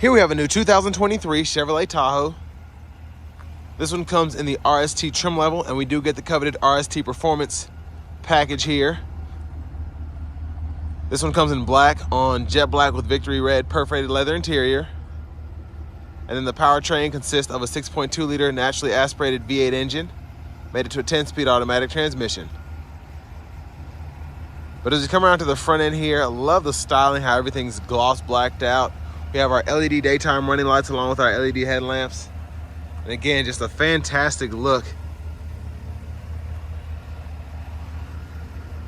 Here we have a new 2023 Chevrolet Tahoe. This one comes in the RST trim level, and we do get the coveted RST Performance package here. This one comes in black on jet black with Victory Red perforated leather interior. And then the powertrain consists of a 6.2 liter naturally aspirated V8 engine, made it to a 10-speed automatic transmission. But as you come around to the front end here, I love the styling, how everything's gloss blacked out. We have our LED daytime running lights along with our LED headlamps. And again, just a fantastic look.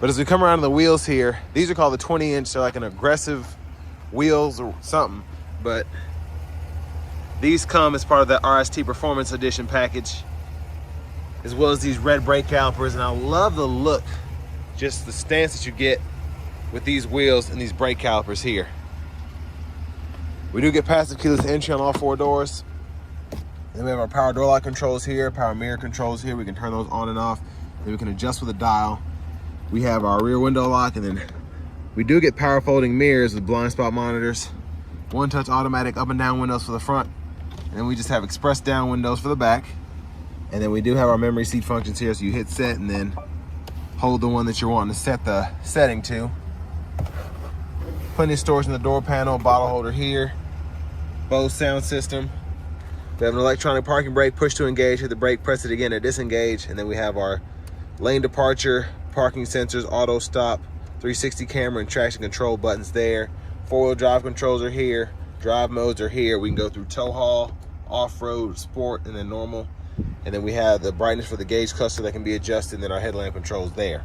But as we come around to the wheels here, these are called the 20-inch. They're like an aggressive wheels or something. But these come as part of the RST Performance Edition package, as well as these red brake calipers. And I love the look, just the stance that you get with these wheels and these brake calipers here. We do get passive keyless entry on all four doors. Then we have our power door lock controls here, power mirror controls here. We can turn those on and off. Then we can adjust with a dial. We have our rear window lock, and then we do get power folding mirrors with blind spot monitors, one-touch automatic up and down windows for the front, and then we just have express down windows for the back. And then we do have our memory seat functions here, so you hit set and then hold the one that you're wanting to set the setting to. Plenty of storage in the door panel, bottle holder here, Bose sound system. We have an electronic parking brake, push to engage, hit the brake, press it again to disengage. And then we have our lane departure, parking sensors, auto stop, 360 camera and traction control buttons there. Four-wheel drive controls are here, drive modes are here. We can go through tow haul, off-road, sport, and then normal. And then we have the brightness for the gauge cluster that can be adjusted, and then our headlamp controls there.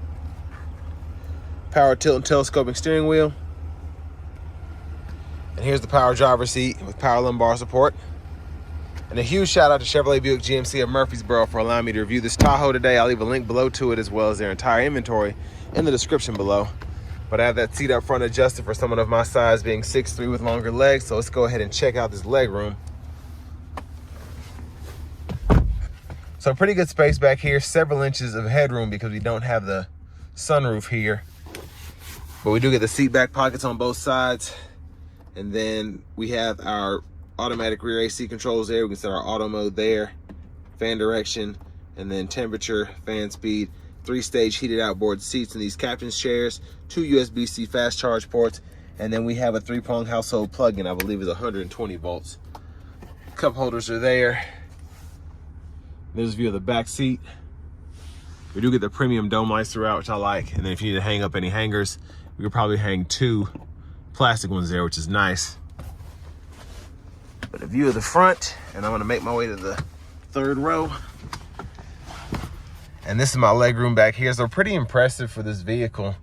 Power tilt and telescoping steering wheel. And here's the power driver's seat with power lumbar support. And a huge shout out to Chevrolet Buick GMC of Murfreesboro for allowing me to review this Tahoe today. I'll leave a link below to it, as well as their entire inventory in the description below. But I have that seat up front adjusted for someone of my size, being 6'3" with longer legs. So let's go ahead and check out this leg room. So pretty good space back here, several inches of headroom because we don't have the sunroof here. But we do get the seat back pockets on both sides. And then we have our automatic rear AC controls there. We can set our auto mode there, fan direction, and then temperature, fan speed, 3-stage heated outboard seats in these captain's chairs, 2 USB-C fast charge ports, and then we have a 3-prong household plug-in, I believe is 120 volts. Cup holders are there. There's a view of the back seat. We do get the premium dome lights throughout, which I like. And then if you need to hang up any hangers, we could probably hang 2 plastic ones there, which is nice. But a view of the front, and I'm gonna make my way to the third row. And this is my leg room back here. So pretty impressive for this vehicle.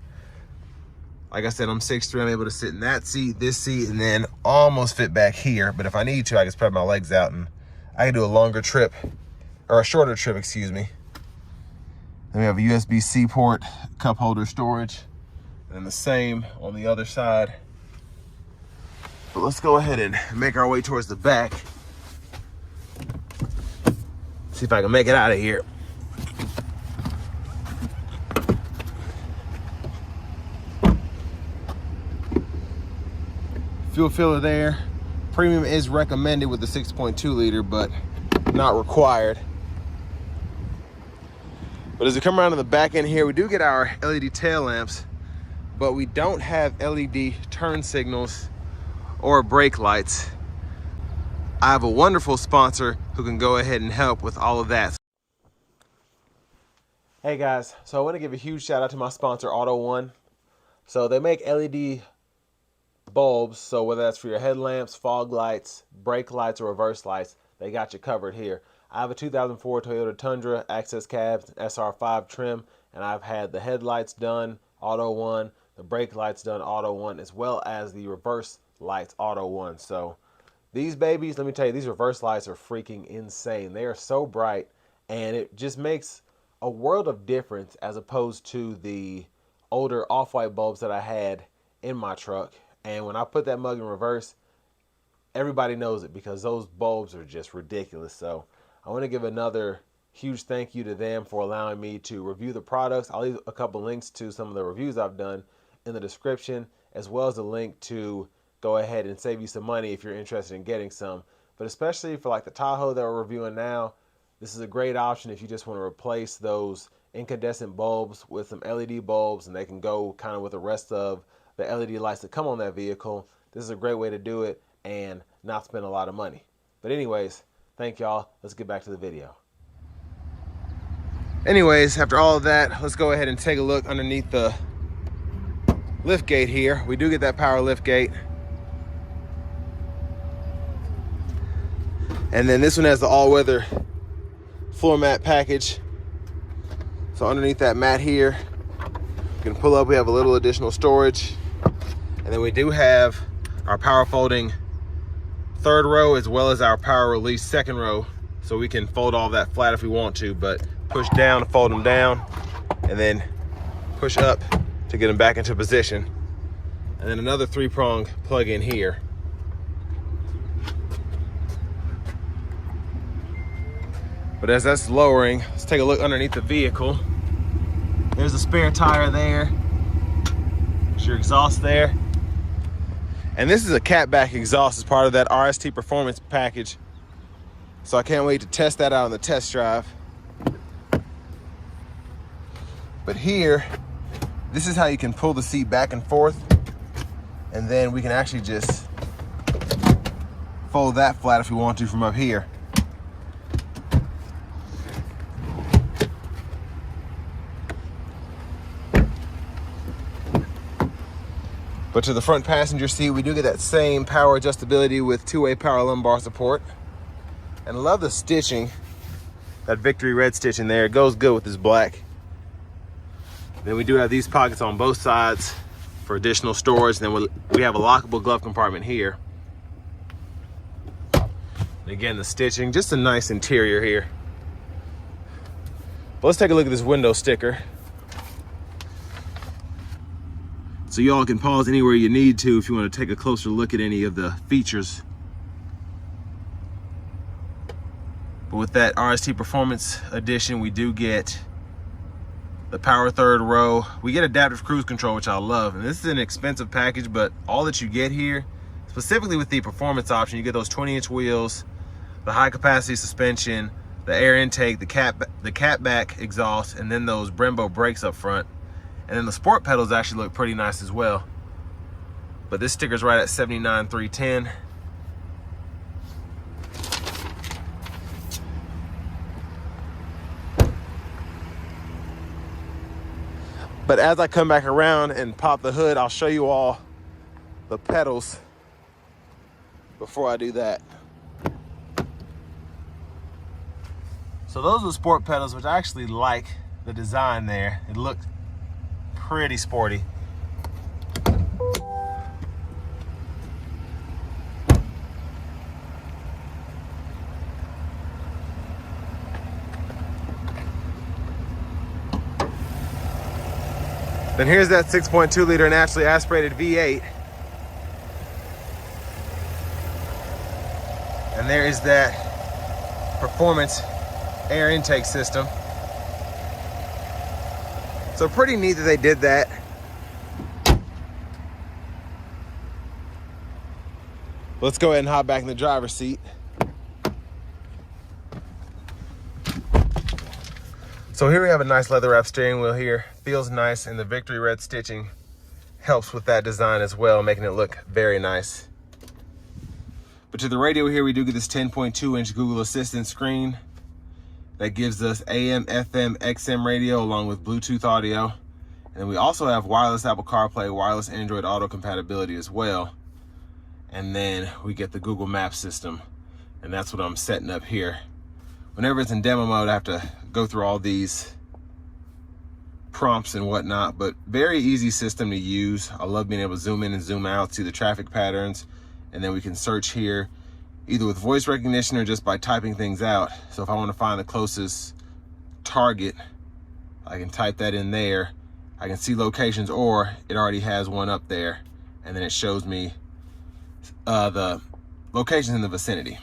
Like I said, I'm 6'3", I'm able to sit in that seat, this seat, and then almost fit back here. But if I need to, I can spread my legs out and I can do a longer trip, or a shorter trip, excuse me. Then we have a USB-C port, cup holder storage, and then the same on the other side. But let's go ahead and make our way towards the back. See if I can make it out of here. Fuel filler there. Premium is recommended with the 6.2 liter, but not required. But as we come around to the back end here, we do get our LED tail lamps, but we don't have LED turn signals or brake lights. I have a wonderful sponsor who can go ahead and help with all of that. Hey guys, so I want to give a huge shout out to my sponsor, Auto1. So they make LED bulbs, so whether that's for your headlamps, fog lights, brake lights, or reverse lights, they got you covered here. I have a 2004 Toyota Tundra, access cabs, SR5 trim, and I've had the headlights done, Auto1, the brake lights done, Auto1, as well as the reverse lights, Auto1. So these babies, let me tell you, these reverse lights are freaking insane. They are so bright, and it just makes a world of difference as opposed to the older off-white bulbs that I had in my truck. And when I put that mug in reverse, everybody knows it because those bulbs are just ridiculous. So I want to give another huge thank you to them for allowing me to review the products. I'll leave a couple links to some of the reviews I've done in the description, as well as a link to go ahead and save you some money if you're interested in getting some. But especially for like the Tahoe that we're reviewing now, this is a great option if you just want to replace those incandescent bulbs with some LED bulbs, and they can go kind of with the rest of the LED lights that come on that vehicle. This is a great way to do it and not spend a lot of money. But anyways, thank y'all. Let's get back to the video. Anyways, after all of that, let's go ahead and take a look underneath the lift gate here. We do get that power lift gate. And then this one has the all-weather floor mat package. So underneath that mat here, you can pull up, we have a little additional storage. And then we do have our power folding third row as well as our power release second row. So we can fold all that flat if we want to, but push down to fold them down, and then push up to get them back into position. And then another 3-prong plug in here. But as that's lowering, let's take a look underneath the vehicle. There's a spare tire there. There's your exhaust there. And this is a catback exhaust as part of that RST performance package. So I can't wait to test that out on the test drive. But here, this is how you can pull the seat back and forth. And then we can actually just fold that flat if we want to from up here. But to the front passenger seat, we do get that same power adjustability with 2-way power lumbar support. And I love the stitching, that Victory red stitching there. It goes good with this black. Then we do have these pockets on both sides for additional storage. Then we have a lockable glove compartment here. And again, the stitching, just a nice interior here. But let's take a look at this window sticker. So y'all can pause anywhere you need to if you want to take a closer look at any of the features. But with that RST Performance Edition, we do get the power third row. We get adaptive cruise control, which I love. And this is an expensive package, but all that you get here, specifically with the performance option, you get those 20-inch wheels, the high capacity suspension, the air intake, the catback exhaust, and then those Brembo brakes up front. And then the sport pedals actually look pretty nice as well. But this sticker's right at $79,310. But as I come back around and pop the hood, I'll show you all the pedals before I do that. So those are the sport pedals, which I actually like the design there. It looked pretty sporty. Then here's that 6.2 liter naturally aspirated V8. And there is that performance air intake system. So pretty neat that they did that. Let's go ahead and hop back in the driver's seat. So here we have a nice leather wrap steering wheel here. Feels nice, and the Victory red stitching helps with that design as well, making it look very nice. But to the radio here, we do get this 10.2-inch Google Assistant screen that gives us AM, FM, XM radio along with Bluetooth audio. And then we also have wireless Apple CarPlay, wireless Android Auto compatibility as well. And then we get the Google Maps system, and that's what I'm setting up here. Whenever it's in demo mode, I have to go through all these prompts and whatnot, but very easy system to use. I love being able to zoom in and zoom out, see the traffic patterns, and then we can search here either with voice recognition or just by typing things out. So if I want to find the closest target, I can type that in there. I can see locations, or it already has one up there, and then it shows me the locations in the vicinity.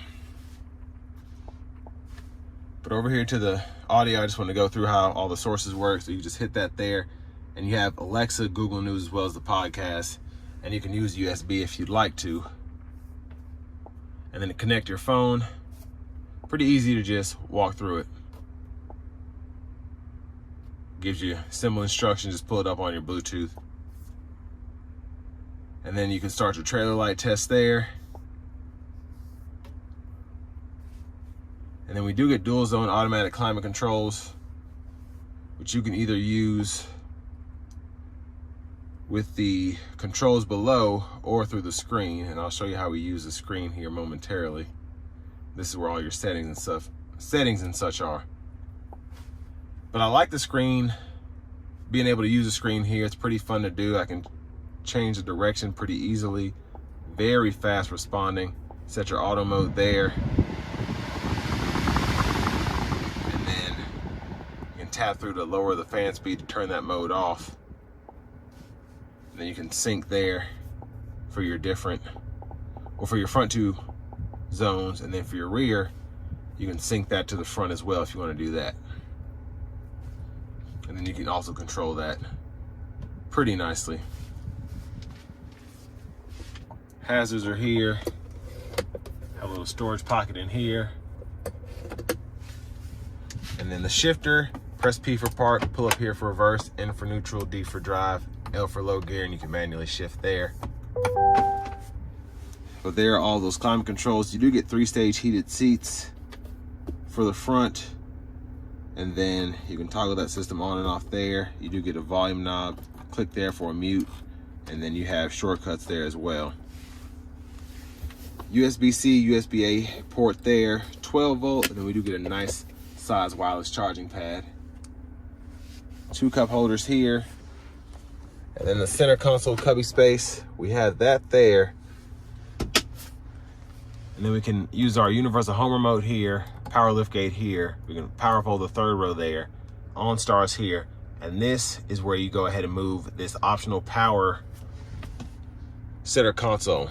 But over here to the audio, I just want to go through how all the sources work. So you just hit that there, and you have Alexa, Google News, as well as the podcast. and you can use USB if you'd like to. And then to connect your phone, pretty easy to just walk through it. Gives you simple instructions, just pull it up on your Bluetooth. And then you can start your trailer light test there. And then we do get dual zone automatic climate controls, which you can either use with the controls below or through the screen. And I'll show you how we use the screen here momentarily. This is where all your settings and such are. But I like the screen, being able to use the screen here. It's pretty fun to do. I can change the direction pretty easily. Very fast responding. Set your auto mode there. And then you can tap through to lower the fan speed to turn that mode off. And then you can sync there for your different, or for your front two zones. And then for your rear, you can sync that to the front as well if you want to do that. And then you can also control that pretty nicely. Hazards are here. Have a little storage pocket in here. And then the shifter, press P for park, pull up here for reverse, N for neutral, D for drive, L for low gear, and you can manually shift there. But there are all those climate controls. You do get 3-stage heated seats for the front. And then you can toggle that system on and off there. You do get a volume knob, click there for a mute, and then you have shortcuts there as well. USB-C, USB-A port there, 12 volt, and then we do get a nice size wireless charging pad. 2 cup holders here. And then the center console cubby space, we have that there. And then we can use our universal home remote here, power lift gate here. We can power pull the 3rd row there, OnStar's here. And this is where you go ahead and move this optional power center console.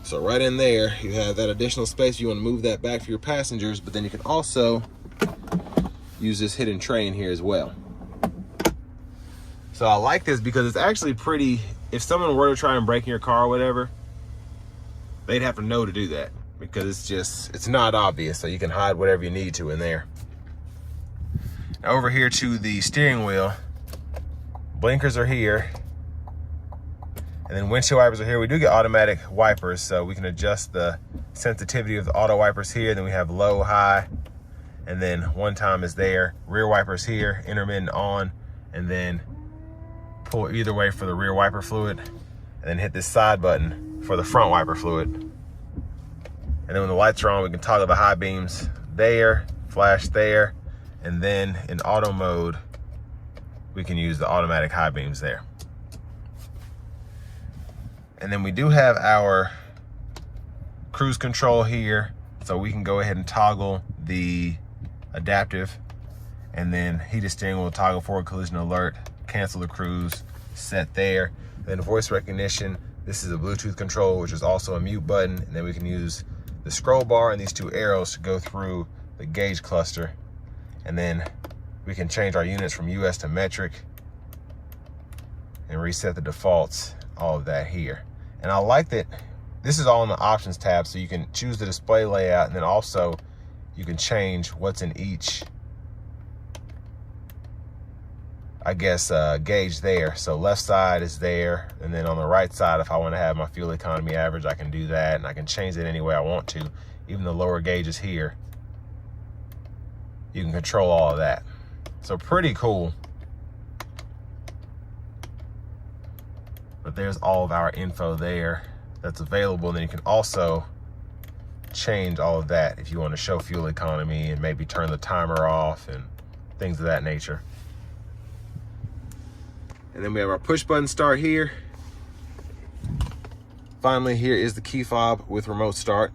So right in there, you have that additional space. You want to move that back for your passengers, but then you can also use this hidden tray in here as well. So I like this because it's actually pretty, if someone were to try and break in your car or whatever, they'd have to know to do that because it's not obvious. So you can hide whatever you need to in there. Now over here to the steering wheel, blinkers are here. And then windshield wipers are here. We do get automatic wipers, so we can adjust the sensitivity of the auto wipers here. Then we have low, high, and then one time is there. Rear wipers here, intermittent on, and then pull either way for the rear wiper fluid, and then hit this side button for the front wiper fluid. And then when the lights are on, we can toggle the high beams there, flash there, and then in auto mode, we can use the automatic high beams there. And then we do have our cruise control here, so we can go ahead and toggle the adaptive, and then heated steering wheel, toggle forward collision alert, cancel the cruise, set there. Then voice recognition, this is a Bluetooth control, which is also a mute button, and then we can use the scroll bar and these 2 arrows to go through the gauge cluster. And then we can change our units from US to metric and reset the defaults, all of that here. And I like that this is all in the options tab, so you can choose the display layout, and then also you can change what's in each, I guess, gauge there. So left side is there, and then on the right side, if I want to have my fuel economy average, I can do that, and I can change it any way I want to. Even the lower gauges here, you can control all of that. So pretty cool. But there's all of our info there that's available. And then you can also change all of that if you want to show fuel economy and maybe turn the timer off and things of that nature. And then we have our push button start here. Finally, here is the key fob with remote start.